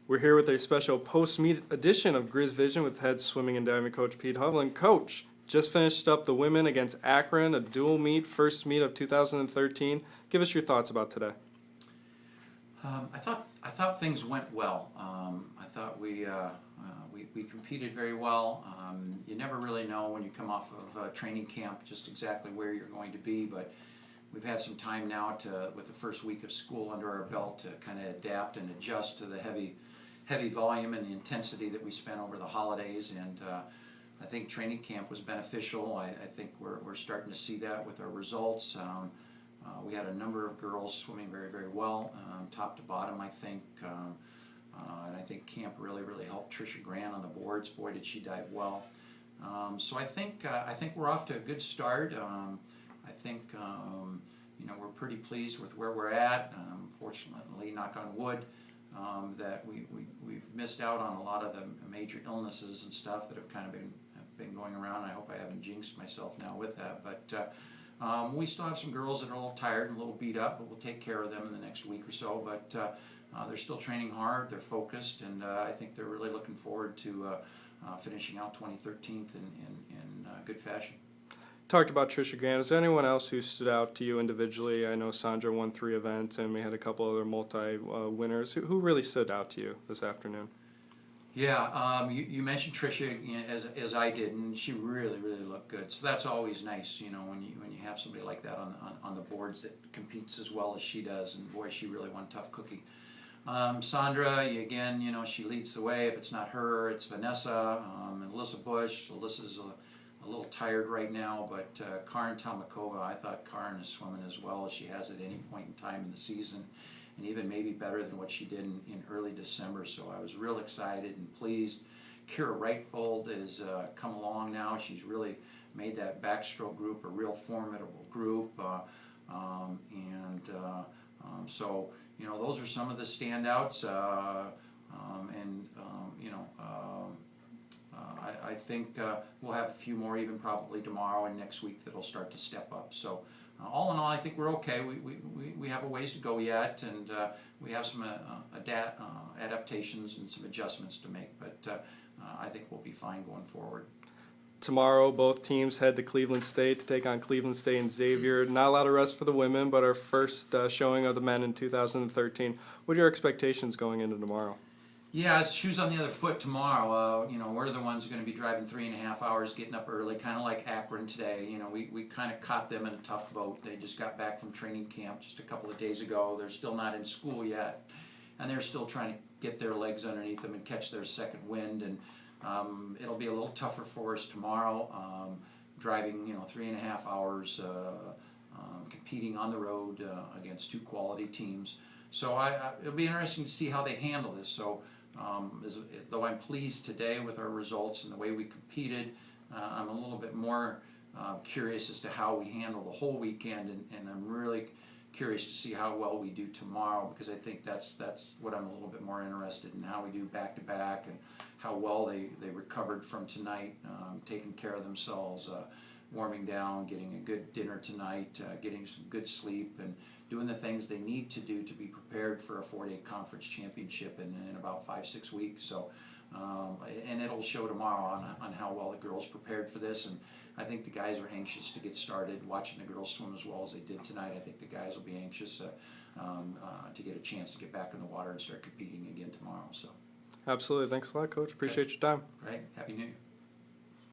We're here with a special post-meet edition of Grizz Vision with head swimming and diving coach Pete Hovland. Coach, just finished up the women against Akron, a dual meet, first meet of 2013. Give us your thoughts about today. I thought things went well. I thought we competed very well. You never really know when you come off of training camp just exactly where you're going to be, but we've had some time now with the first week of school under our belt to kind of adapt and adjust to the heavy volume and the intensity that we spent over the holidays, and I think training camp was beneficial. I think we're starting to see that with our results. We had a number of girls swimming very, very well, top to bottom, I think. And I think camp really helped Trisha Grant on the boards. Boy, did she dive well. So I think we're off to a good start. I think we're pretty pleased with where we're at. Fortunately, knock on wood, that we've missed out on a lot of the major illnesses and stuff that have kind of been going around. I hope I haven't jinxed myself now with that, but we still have some girls that are a little tired and a little beat up, but we'll take care of them in the next week or so. But they're still training hard, they're focused, and I think they're really looking forward to finishing out 2013 in good fashion. Talked about Trisha Grant. Is there anyone else who stood out to you individually? I know Sandra won 3 events, and we had a couple other multi-winners. Who really stood out to you this afternoon? Yeah, you mentioned Trisha, as I did, and she really looked good. So that's always nice, when you have somebody like that on the boards that competes as well as she does. And boy, she really won tough cookie. Sandra, again, she leads the way. If it's not her, it's Vanessa and Alyssa Bush. Alyssa's a little tired right now, but Karen Tomakova, I thought Karen is swimming as well as she has at any point in time in the season, and even maybe better than what she did in early December. So I was real excited and pleased. Kira Reitfold has come along now. She's really made that backstroke group a real formidable group, so those are some of the standouts, I think we'll have a few more even probably tomorrow and next week that'll start to step up. So all in all, I think we're okay. We have a ways to go yet, and we have some adaptations and some adjustments to make, but I think we'll be fine going forward. Tomorrow, both teams head to Cleveland State to take on Cleveland State and Xavier. Not a lot of rest for the women, but our first showing of the men in 2013. What are your expectations going into tomorrow? Yeah, it's shoes on the other foot tomorrow. We're the ones who are going to be driving 3.5 hours, getting up early, kind of like Akron today. We kind of caught them in a tough boat. They just got back from training camp just a couple of days ago. They're still not in school yet, and they're still trying to get their legs underneath them and catch their second wind. And it'll be a little tougher for us tomorrow, driving 3.5 hours, competing on the road against 2 quality teams. So it'll be interesting to see how they handle this. So though I'm pleased today with our results and the way we competed, I'm a little bit more curious as to how we handle the whole weekend, and I'm really curious to see how well we do tomorrow, because I think that's what I'm a little bit more interested in, how we do back-to-back and how well they recovered from tonight, taking care of themselves, warming down, getting a good dinner tonight, getting some good sleep, and doing the things they need to do to be prepared for a 4-day conference championship in about 5-6 weeks. So, and it'll show tomorrow on how well the girls prepared for this. And I think the guys are anxious to get started. Watching the girls swim as well as they did tonight, I think the guys will be anxious to get a chance to get back in the water and start competing again tomorrow. So, absolutely. Thanks a lot, Coach. Appreciate your time. Right. Happy New Year.